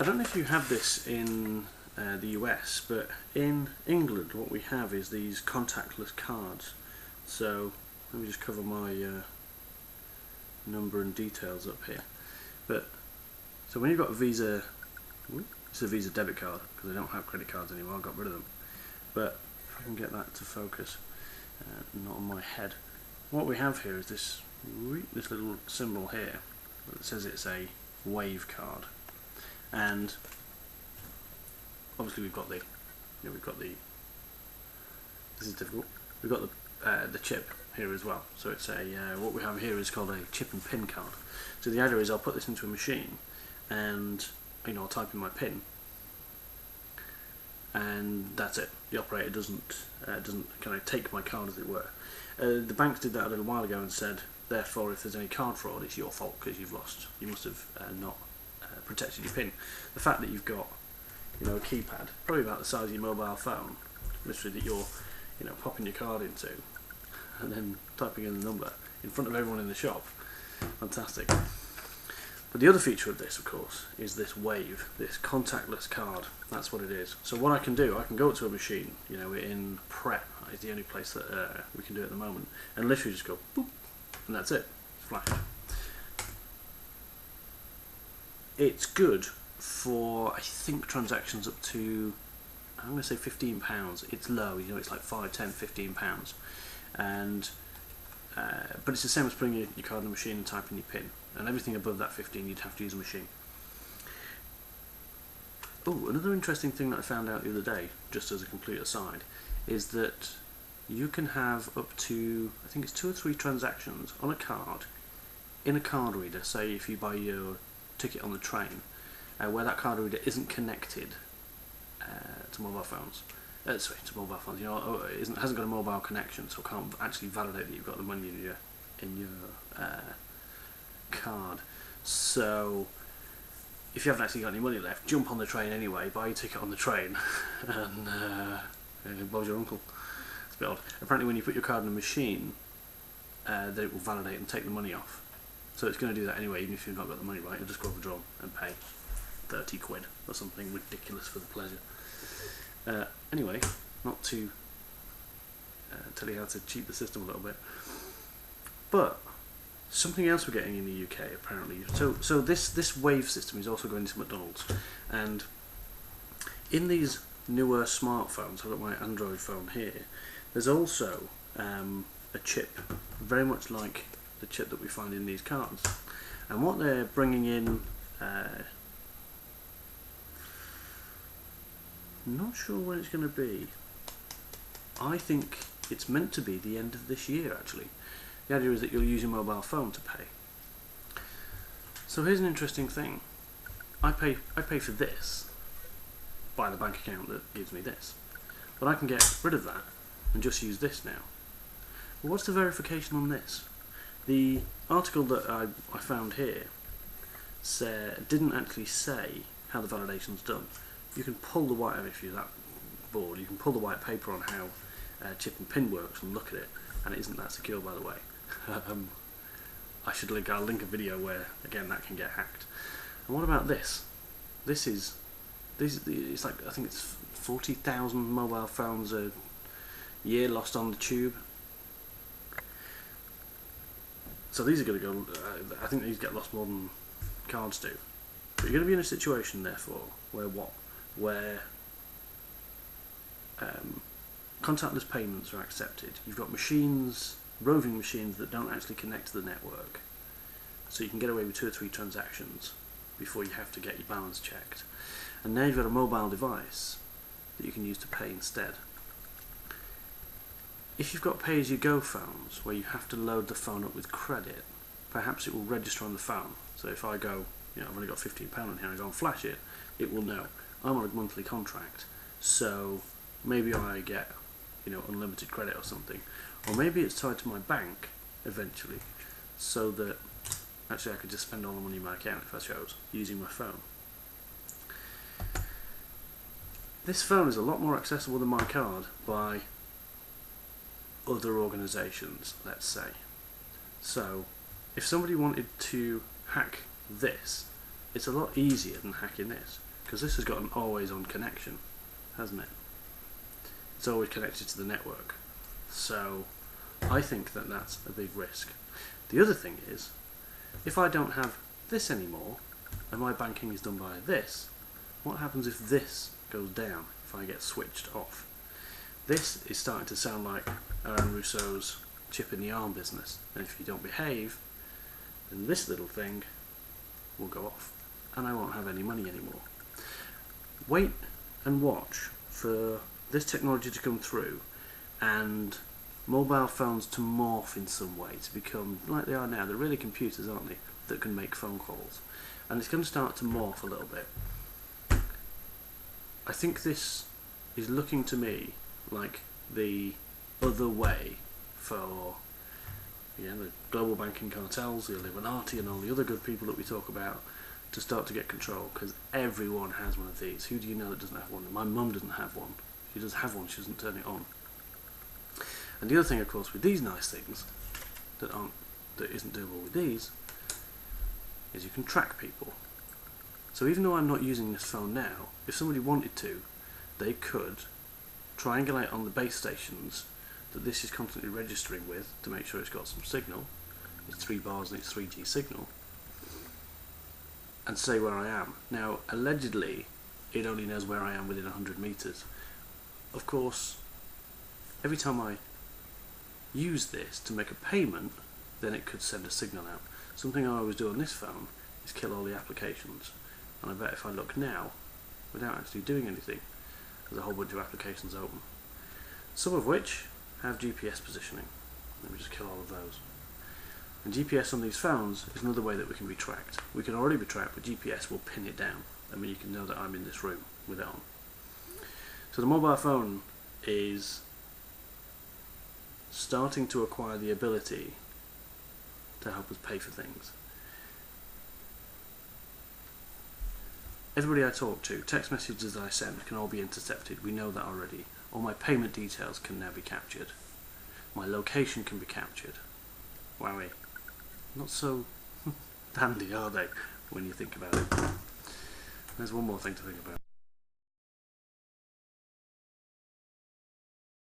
I don't know if you have this in the US, but in England what we have is these contactless cards. So let me just cover my number and details up here. But so when you've got a Visa, it's a Visa debit card because I don't have credit cards anymore, I got rid of them. But if I can get that to focus, not on my head. What we have here is this little symbol here that says it's a Wave card, and obviously we've got the this is difficult. We've got the chip here as well. So it's a what we have here is called a chip and pin card. So the idea is I'll put this into a machine, and I'll type in my pin, and that's it. The operator doesn't kind of take my card, as it were. The banks did that a little while ago and said, therefore, if there's any card fraud, it's your fault because you must have not protected your pin. The fact that you've got a keypad, probably about the size of your mobile phone, literally, that you're popping your card into and then typing in the number in front of everyone in the shop, fantastic. But the other feature of this, of course, is this Wave, this contactless card. That's what it is. So what I can do, I can go to a machine, in Prep is the only place that we can do it at the moment, and literally just go boop, and that's it. It's flashed. It's good for, I think, transactions up to, I'm going to say £15. It's low, it's like £5, £10, £15, and but it's the same as putting your card in the machine and typing your pin. And everything above that 15 you'd have to use a machine. Oh, another interesting thing that I found out the other day, just as a complete aside, is that you can have up to, I think it's 2 or 3 transactions on a card in a card reader. Say if you buy your ticket on the train, where that card reader isn't connected to mobile phones. To mobile phones. Hasn't got a mobile connection, so can't actually validate that you've got the money in your card. So if you haven't actually got any money left, jump on the train anyway, buy your ticket on the train, and Bob's your uncle. It's a bit odd. Apparently when you put your card in a machine, then it will validate and take the money off. So it's going to do that anyway, even if you've not got the money right. You'll just go over the drum and pay 30 quid or something ridiculous for the pleasure. Anyway, not to tell you how to cheat the system a little bit, but something else we're getting in the UK apparently. So this Wave system is also going to McDonald's, and in these newer smartphones, I've got my Android phone here, there's also a chip very much like the chip that we find in these cards, and what they're bringing in, not sure when it's going to be. I think it's meant to be the end of this year actually. The idea is that you'll use your mobile phone to pay. So here's an interesting thing. I pay for this by the bank account that gives me this, but I can get rid of that and just use this now. Well, what's the verification on this? The article that I found here didn't actually say how the validation's done. You can pull the white, if you're that bored, you can pull the white paper on how chip and pin works and look at it, and it isn't that secure, by the way. I'll link a video where, again, that can get hacked. And what about this? It's like, I think it's 40,000 mobile phones a year lost on the tube. So these are going to go, I think these get lost more than cards do. But you're going to be in a situation, therefore, where contactless payments are accepted. You've got machines, roving machines that don't actually connect to the network, so you can get away with 2 or 3 transactions before you have to get your balance checked. And now you've got a mobile device that you can use to pay instead. If you've got pay-as-you-go phones where you have to load the phone up with credit, perhaps it will register on the phone. So if I go, I've only got £15 in here, I go and flash it, it will know I'm on a monthly contract, so maybe I get unlimited credit or something, or maybe it's tied to my bank eventually, so that actually I could just spend all the money in my account if I chose, using my phone. This phone is a lot more accessible than my card by other organisations, let's say. So if somebody wanted to hack this, it's a lot easier than hacking this. because this has got an always-on connection, hasn't it? It's always connected to the network. So I think that that's a big risk. The other thing is, if I don't have this anymore, and my banking is done by this, what happens if this goes down, if I get switched off? This is starting to sound like Aaron Rousseau's chip in the arm business, and if you don't behave, then this little thing will go off, and I won't have any money anymore. Wait and watch for this technology to come through, and mobile phones to morph in some way, to become like they are now. They're really computers, aren't they, that can make phone calls. And it's going to start to morph a little bit. I think this is looking to me like the other way for the global banking cartels, the Illuminati and all the other good people that we talk about to start to get control, because everyone has one of these. Who do you know that doesn't have one? My mum doesn't have one. She does have one, she doesn't turn it on. And the other thing, of course, with these nice things that isn't doable with these is you can track people. So even though I'm not using this phone now, if somebody wanted to, they could triangulate on the base stations that this is constantly registering with to make sure it's got some signal. It's 3 bars and it's 3G signal, and say where I am. Now, allegedly, it only knows where I am within 100 meters. Of course, every time I use this to make a payment, then it could send a signal out. Something I always do on this phone is kill all the applications, and I bet if I look now, without actually doing anything, there's a whole bunch of applications open, some of which have GPS positioning. Let me just kill all of those. And GPS on these phones is another way that we can be tracked. We can already be tracked, but GPS will pin it down. I mean, you can know that I'm in this room with it on. So the mobile phone is starting to acquire the ability to help us pay for things. Everybody I talk to, text messages that I send can all be intercepted. We know that already. All my payment details can now be captured. My location can be captured. Wowie. Not so dandy, are they, when you think about it? There's one more thing to think about.